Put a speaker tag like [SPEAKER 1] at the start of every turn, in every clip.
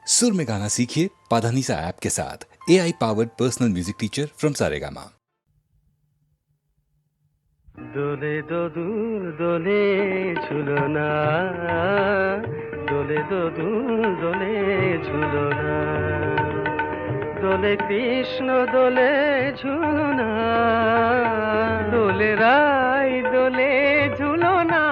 [SPEAKER 1] सुर में गाना सीखिए पाधानीसा ऐप के साथ। AI powered personal music teacher from Saregama.
[SPEAKER 2] দোলে দোদুল দোলে ঝুলনা, দোলে দোদুল দোলে ঝুলনা, দোলে কৃষ্ণ দোলে ঝুলনা, দোলে রাই দোলে ঝুলনা,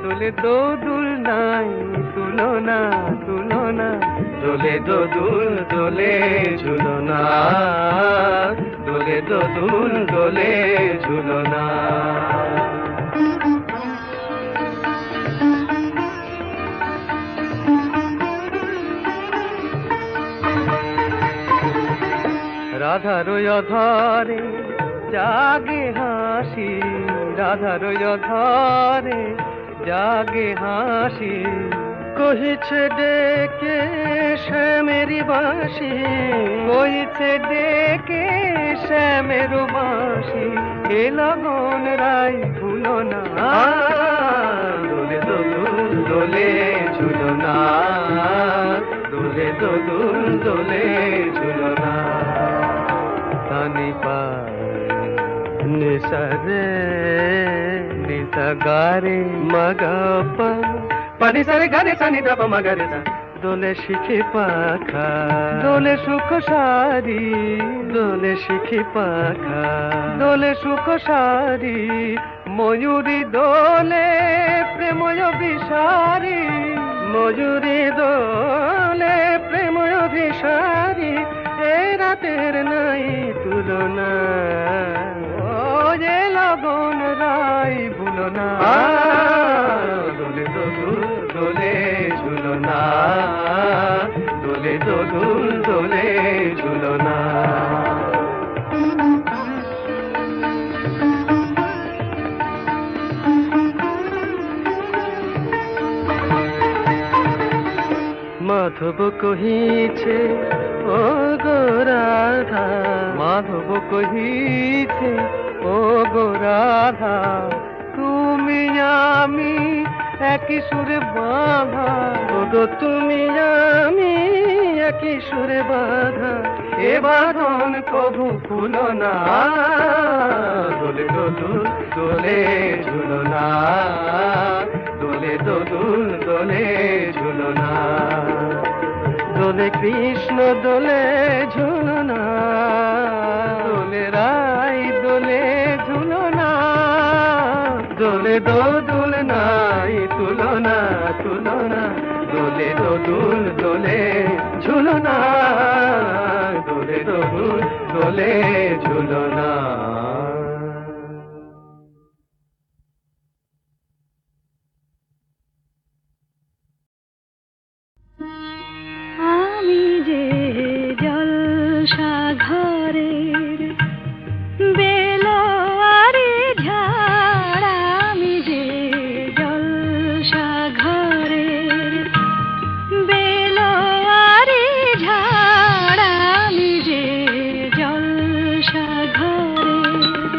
[SPEAKER 2] দোলে দোদুল নাই তুলনা তুলনা, দোলে দোদুল দোলে ঝুলনা, দোলে দোদুল দোলে ঝুলনা। রাধার অধরে জাগে হাসি, রাধার অধরে জাগে হাসি, কহিছে ডেকে শ্যামেরি বাঁশি, কহিছে ডেকে শ্যামের বাঁশি, এ লগন রাই ভুলো না, দোলে দোদুল দোলে ঝুলনা, দোলে দোদুল দোলে ঝুলনা। তানি পা নিসা রে নিসা গারে মগপা, পানি সারে গারে সানি দাপ মগরে সা, দোলে শিখি পাখা দোলে সুখ সারি, দোলে শিখি পাখা দোলে সুখ সারি, ময়ূরী দোলে প্রেময় বিসারি, ময়ূরী দোলে প্রেময় বিসারি, এ রাতের নাই তুলনা, ও যে লগন রাই ভুলো না, দোলে দোদুল দোলে ঝুলনা, দোলে দোদুল দোলে ঝুলনা। মাধব কহিছে ও গো রাধা, মাধব কহিছে ও গো রাধা, তুমি আমি একই সুরে বাঁধা, ও গো তুমি আমি একই সুরে বাঁধা, এ বাঁধন কভু খুলো না, দোলে দোদুল দোলে ঝুলনা, দোলে দোদুল দোলে ঝুলনা, দোলে কৃষ্ণ দোলে ঝুলনা, দোলে রাই দোলে ঝুলনা, দোলে দোদুল নাই তুলনা তুলনা, দোলে দোদুল দোলে ঝুলনা, দোলে দোদুল দোলে ঝুলনা।
[SPEAKER 3] আমি যে জলসা ঘরের বেলোয়ারি ঝাড়, আমি যে জলসা ঘরের বেলোয়ারি ঝাড়, আমি যে জলসা ঘরের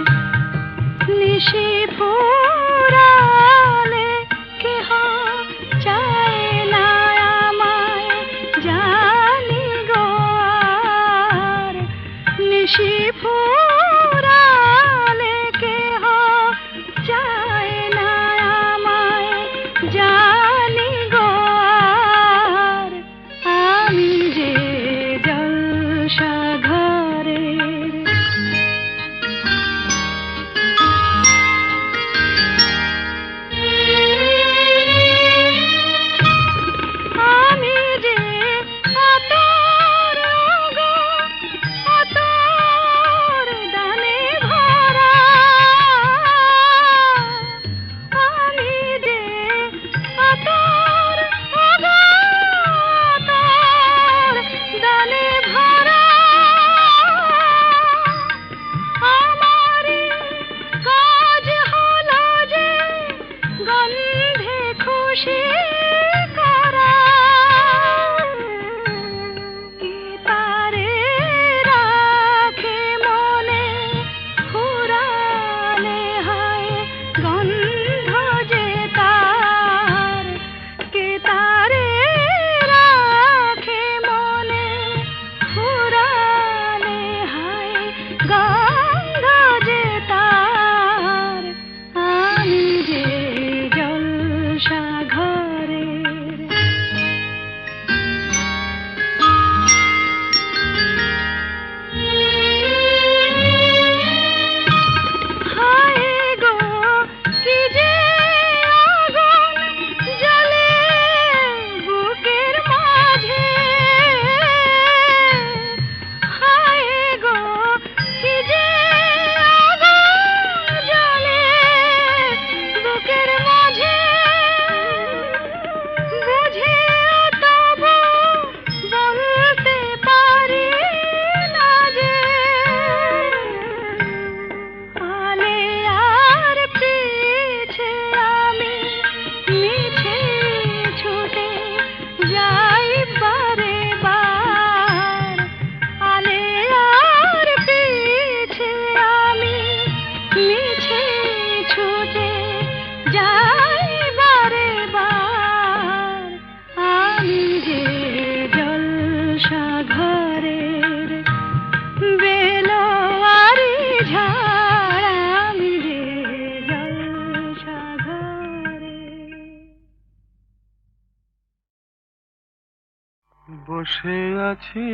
[SPEAKER 2] বসে আছি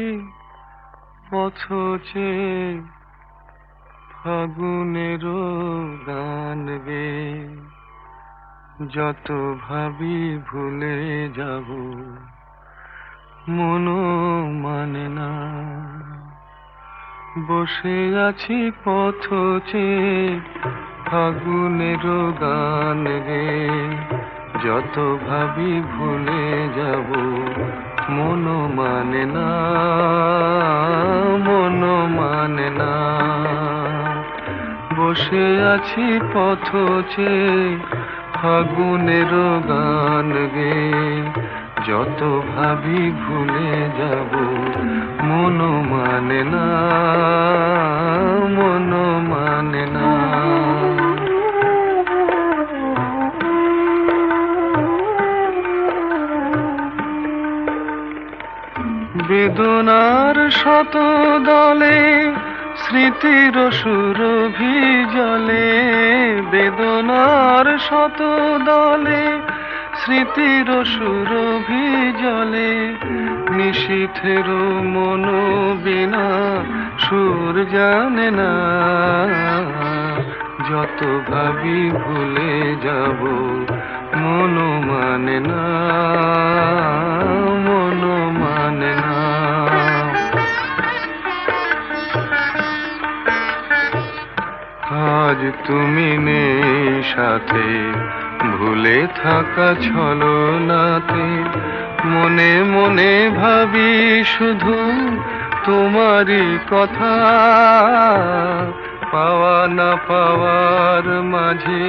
[SPEAKER 2] পথচে ফাগুনেরও গান গে, যত ভাবি ভুলে যাব মনো মানে না। বসে আছি পথচে ফাগুনেরও গান গে, যত ভাবি ভুলে যাব মনো মানে না, মনো মানে না। বসে আছি পথচে ফাগুনেরও গান গে, যত ভাবি ভুলে যাব মনো মানে না, মনো মানে না। বেদনার শত দলে স্মৃতির সুরভি জলে, বেদনার শত দলে স্মৃতির সুরভি জলে, নিশীথের মন বিনা সুর জানে না, যত ভাবি ভুলে যাব মনো মানে না, মনো মানে না। আজ তুমি নেই সাথে, ভুলে থাকা ছলনাতে, মনে মনে ভাবি শুধু তোমারই কথা। পাওয়া না পাওয়ার মাঝে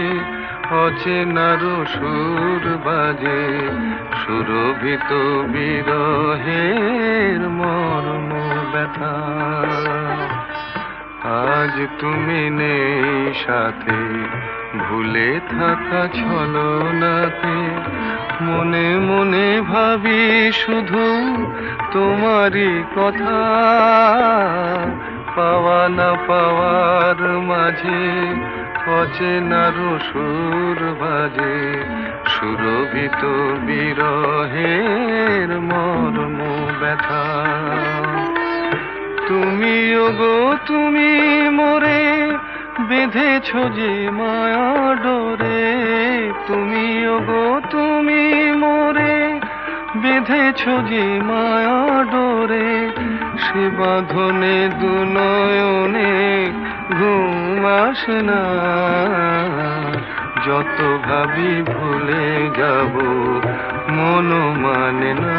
[SPEAKER 2] অচেনার সুর বাজে, সুরভিত বিরহের মর্ম ব্যথা। আজ তুমি নেই সাথে, ভুলে থাকা ছলনাতে, মনে মনে ভাবি শুধু তোমারই কথা। পাওয়া না পাওয়ার মাঝে অচেনার সুর বাজে, সুরভিত বিরহের মর্ম ব্যথা। তুমি ওগো তুমি মোরে বেঁধেছ যে মায়া ডোরে, তুমি ওগো তুমি মোরে বেঁধেছ যে মায়া ডোরে, সে বাঁধনে দু নয়নে ঘুম আসে না, যত ভাবি ভুলে যাব মনো মানে না,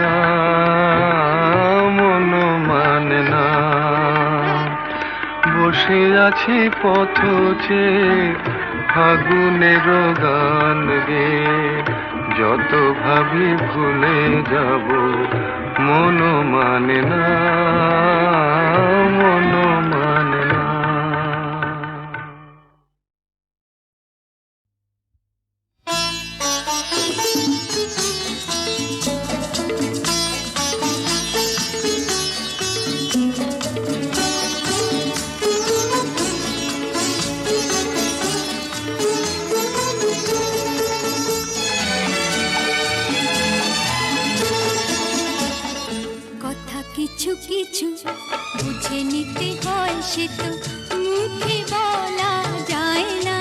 [SPEAKER 2] মনো মানে না। বসে আছি পথচে ফাগুনের গান গে, যত ভাবি ভুলে যাব মনো মানে না, মনো মানে না।
[SPEAKER 3] কিছু কিছু বুঝে নিতে হয়, সে তো মুখে বলা যায় না,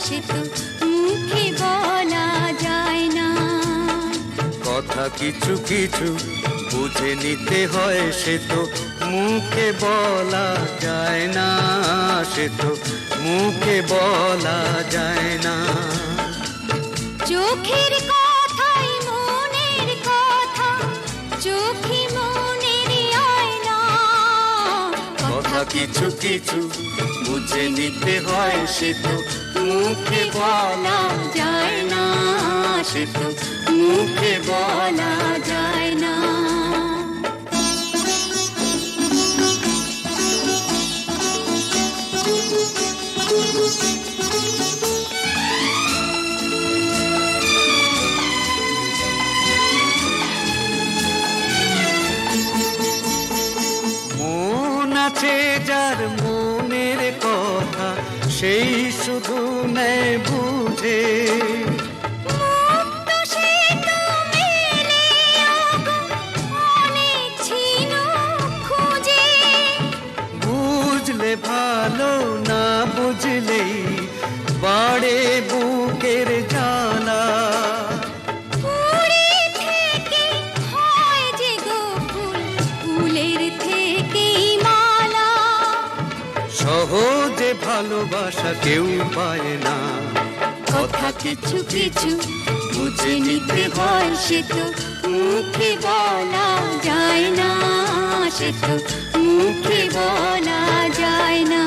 [SPEAKER 3] সে তো মুখে বলা যায় না।
[SPEAKER 4] কথা কিছু কিছু বুঝে নিতে হয়, সে তো মুখে বলা যায় না, সে তো মুখে বলা যায় না।
[SPEAKER 3] চোখের কথাই মনের কথা, চোখে মনের আয়না।
[SPEAKER 4] কথা কিছু কিছু বুঝে নিতে হয়, সে তো মুখে বলা যায় না, সে তো মুখে বলা যায় না। মন আছে যার মনের কথা, সেই শুধু নেয় বুঝে।
[SPEAKER 3] মুক্ত সে তো মেলে অনেক
[SPEAKER 4] সহজে ভালোবাসা কেউ পায় না।
[SPEAKER 3] কথা কিছু কিছু বুঝে নিতে হয়, সে তো মুখে বলা যায় না, সে তো মুখে বলা যায় না।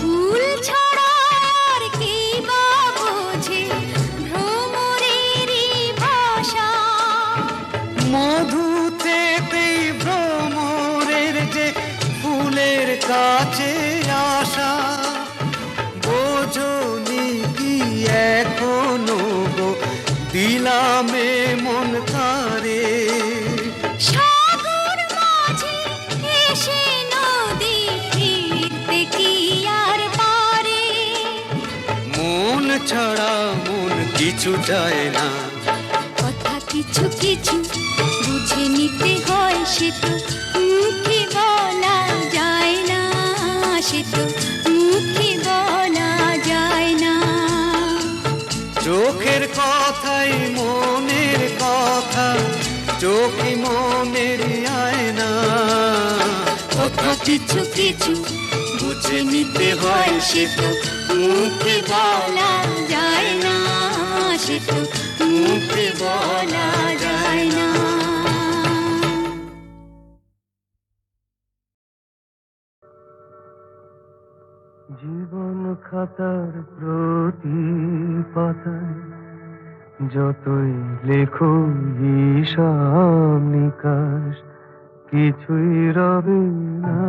[SPEAKER 3] ফুল ছাড়া আর কি বা বোঝে ভ্রমরেরই ভাষা।
[SPEAKER 4] মধুতে ভ্রমরের যে ফুলের কাছে আসা, বোঝনি কি এখনো গো দিলামে মন তারে।
[SPEAKER 3] সাগর মাঝে এসে নদী ফিরতে কি আর পারে।
[SPEAKER 4] মন ছাড়া মন কিছু চায় না।
[SPEAKER 3] কথা কিছু কিছু বুঝে নিতে হয়, সে তো মুখে বলা যায় না, সে তো মুখে বলা যায় না।
[SPEAKER 4] চোখের কথাই মনের কথা, চোখে মনের আয়না।
[SPEAKER 3] কথা কিছু কিছু বুঝে নিতে হয়, সে তো মুখে বলা যায় না, সে তো মুখে বলা যায় না।
[SPEAKER 2] জীবন খাতার প্রতি পাতায় যতই লেখো হিসাব নিকাশ, কিছুই রবে না।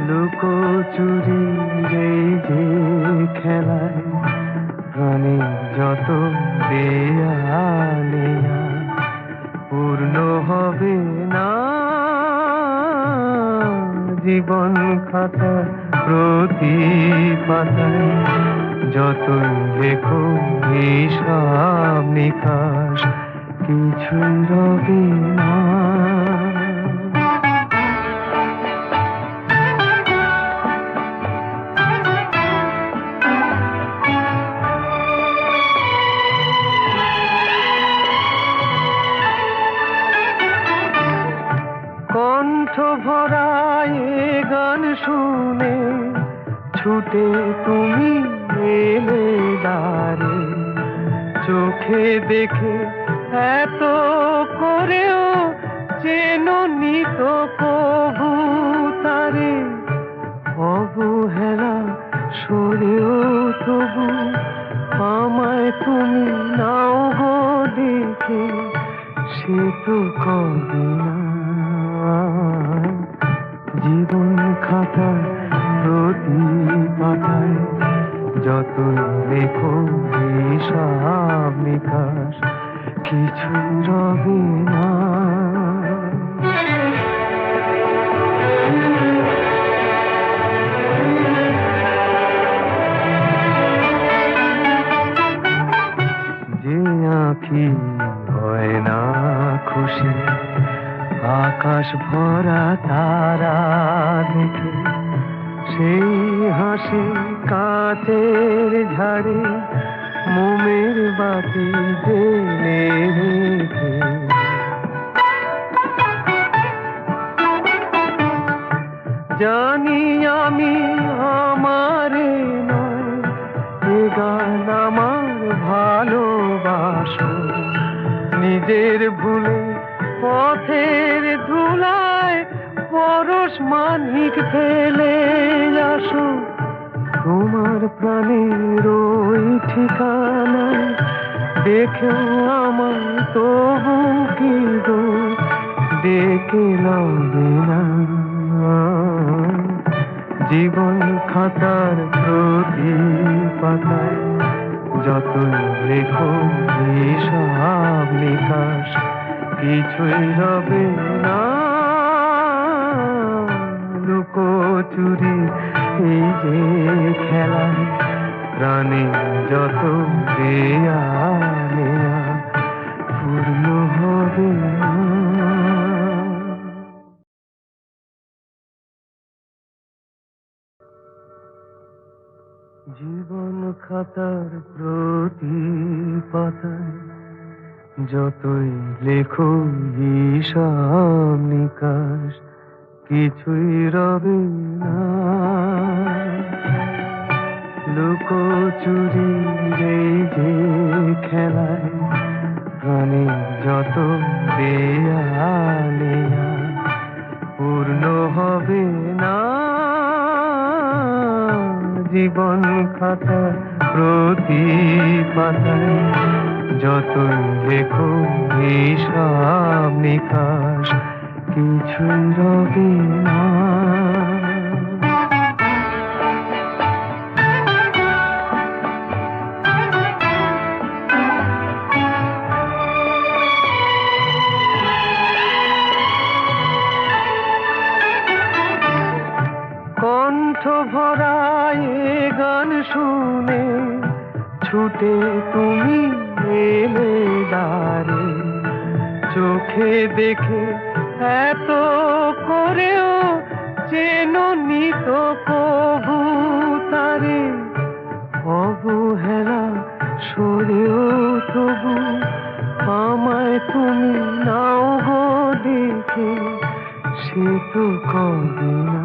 [SPEAKER 2] লুকোচুরি এই যে খেলায় প্রাণে যত দেয়ালে পূর্ণ হবে না। জীবন খাতা প্রতি পাতায় যতই লেখো হিসাব নিকাশ, কিছুই রবে না। কণ্ঠ ভরায় গান শুনে ছুটে তুমি এলে দ্বারে, চোখে দেখে এত করেও চেননি তো কবু তারে। অবহেলা সরেও তবু আমায় তুমি নাও গো দেখে, সে তো কবে না। জীবন খাতা প্রতি পাতায় যতই লেখো হিসাব নিকাশ, কিছু রবে না। যে আঁখি হয় না খুশি আকাশ ভরা তারা দেখে, সেই হাসি কাঁচের ঝাড়ে মোমের বাতি জেলে রেখে। জানি আমি আমারে নয়, এ গান আমার ভালোবাসো। নিজের ভুলে পথের ধুলায় পরশ মানিক ফেলে আসো। তোমার প্রাণের ওই ঠিকানায় দেখেও আমার তবু কি গো ডেকে লবে না। জীবন খাতার প্রতি পাতায় যতই লেখো হিসাব নিকাশ, কিছুই রবে না। লুকোচুরি এই যে খেলায় প্রাণে যত দেয়া নেয়া পূর্ণ হবে না। জীবন খাতার প্রতি পাতায় যতই লেখো হিসাব নিকাশ কিছুই রবে না। লুকোচুরি এই যে খেলায় প্রাণে যত দেয়া নেয়া পূর্ণ হবে না। জীবন খাতা প্রতি পাতায় যতই লেখো হিসাব নিকাশ কিছুই রবে না। কণ্ঠ ভরায় এ গান শুনে ছুটে তুমি এলে দ্বারে, চোখে দেখে এত করেও চেননি তো কবু তারে। অবহেলা সরেও তবু আমায় তুমি নাও গো দেখে, সে তো কবে না।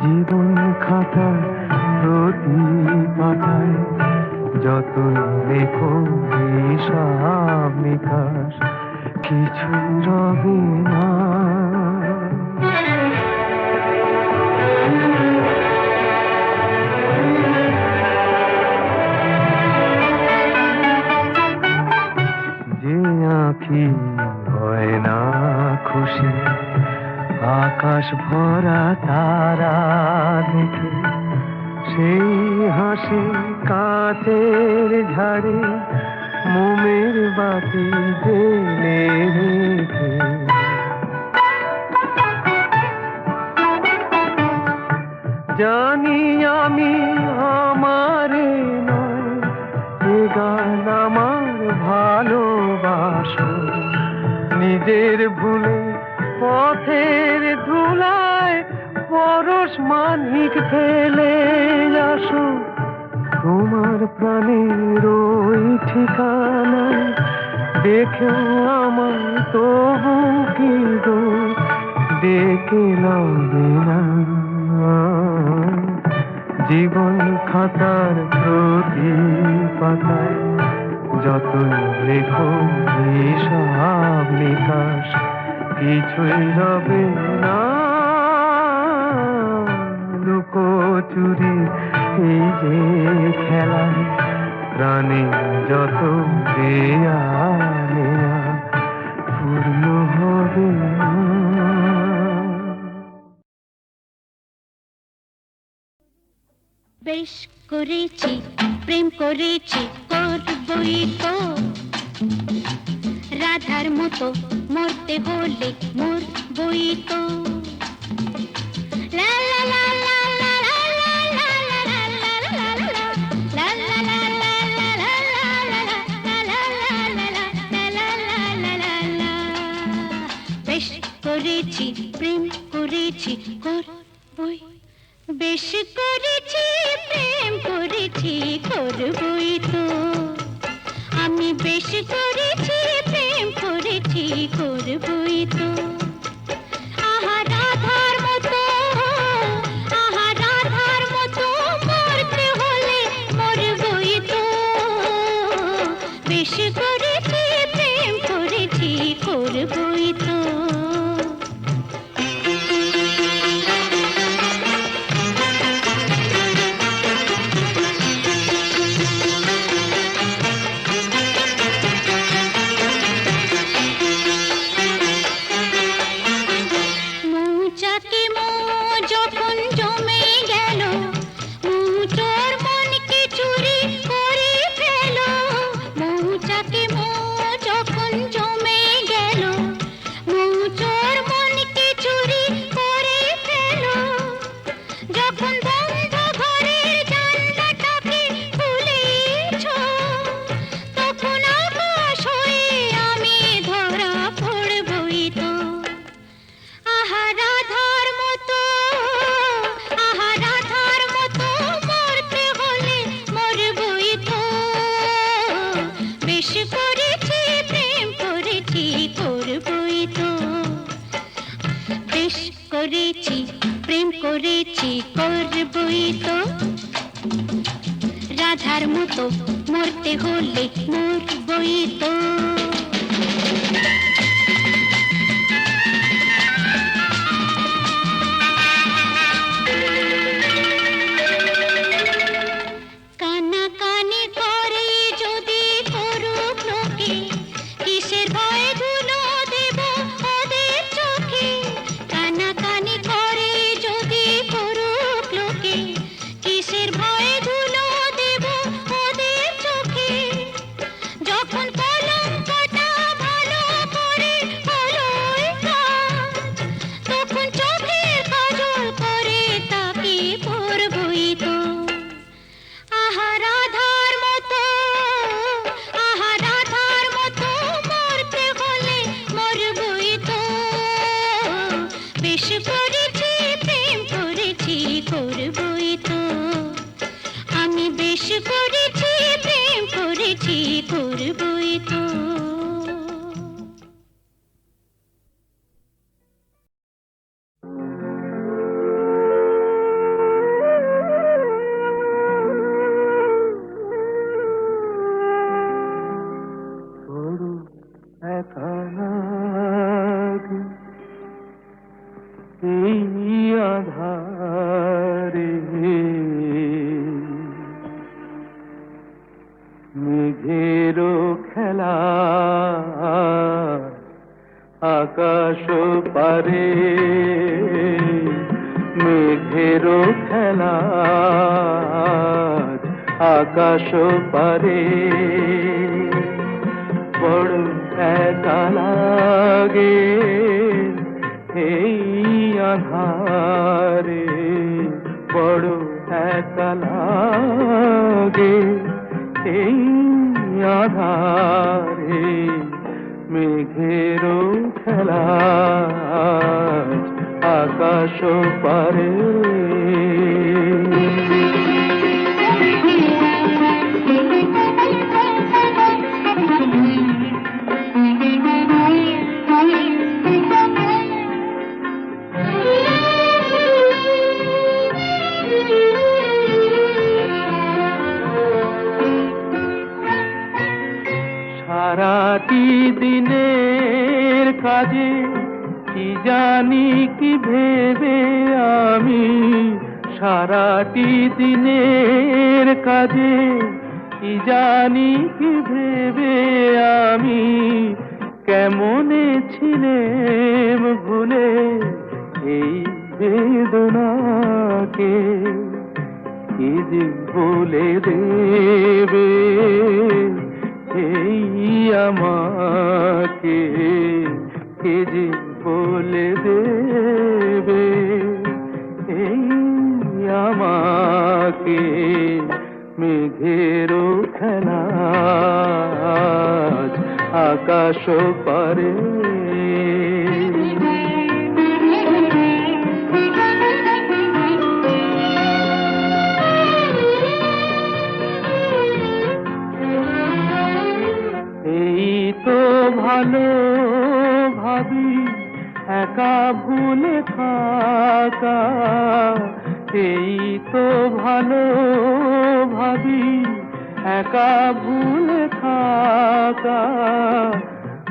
[SPEAKER 2] জীবন খাতা প্রতি পাতায় যতই লেখো হিসাব নিকাশ কিছুই রবে না। যে আঁখি হয় না খুশি আকাশ ভরা তারা দেখে, সেই হাসি কাচের ঝাড়ে মোমের বাতি জেলে রেখে। জানি আমি আমারে নয় এ গান আমার ভালোবাসো, নিজের ভুলে পথের ধুলায় পরশ মানিক ফেলে আসো। তোমার প্রাণের ওই ঠিকানায় দেখেও আমার তবু কি গো ডেকে লবে না। জীবন খাতার প্রতি পাতায় যতই লেখো হিসাব নিকাশ কিছুই রবে না। লুকোচুরি এই যে খেলায় প্রাণে যত দেয়া নেয়া পূর্ণ হবে না।
[SPEAKER 3] বেশ করেছি প্রেম করেছি করবই তো, রাধার মতো মরতে হলে মরবই তো। লা লা লা লা লা লা লা লা লা লা লা লা লা লা লা লা লা লা লা। বেশ করেছি প্রেম করেছি করবই, বেশ করেছি প্রেম করেছি করবই তো। আমি বেশ করেছি প্রেম করেছি করবই তো। আহা রাধার মতো, আহা রাধার মতো মরতে হলে মরবই তো। বেশ করেছি প্রেম করেছি করবই তো। করেছি প্রেম করেছি করবই তো রাধার মতো মরতে হলে মরবই তো কানাকানি করে যদি করুক লোকে কিসের ভয়ে ধুলো দেব ওদের চোখে কানাকানি করে যদি করুক লোকে কিসের ভয়ে ধুলো দেব ওদের চোখে যখন কলঙ্কটা ভালো করে হলোই কাজ তখন চোখের কাজল করে তাকে পরবই তো আহা রাধার মতো মরতে হলে মরবই তো বেশ করেছি প্রেম করেছি করবই তো আমি বেশ করেছি প্রেম করেছি করবই তো
[SPEAKER 2] বড় একা লাগে এই আধারে মেঘেরও খেলা আকাশ পারে মেঘেরও খেলা আকাশ পারে বড় একা লাগে এই আধারে বড় একা লাগে এই আধারে মেঘেরও খেলা আকাশ পারে সারাটি দিনের কাজে কি জানি কি ভেবে আমি সারাটি দিনের কাজে কি জানি কি ভেবে আমি কেমনে ছিলেম ভুলে এই বেদনাকে কি যে বলে দেবে এই আমাকে কে যে বলে দেবে এই আমাকে মেঘেরও খেলা আকাশ পারে ভালো ভাবি একা ভুলে থাকা এই তো ভালো ভাবি একা ভুলে থাকা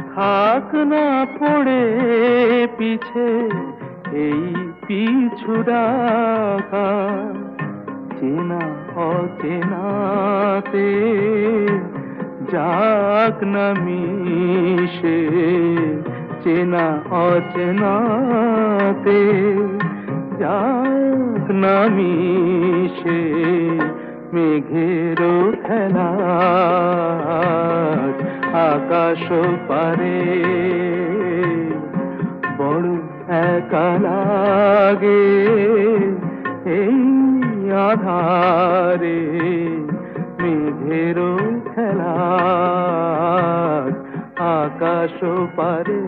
[SPEAKER 2] থাক না পড়ে পিছে এই পিছু ডাকা চেনা অচেনাতে যাক না মিশে চেনা অচেনাতে যাক না মিশে মেঘেরও খেলা আকাশ পারে বড় একা লাগে এই আধারে মেঘেরও খেলা আকাশ পারে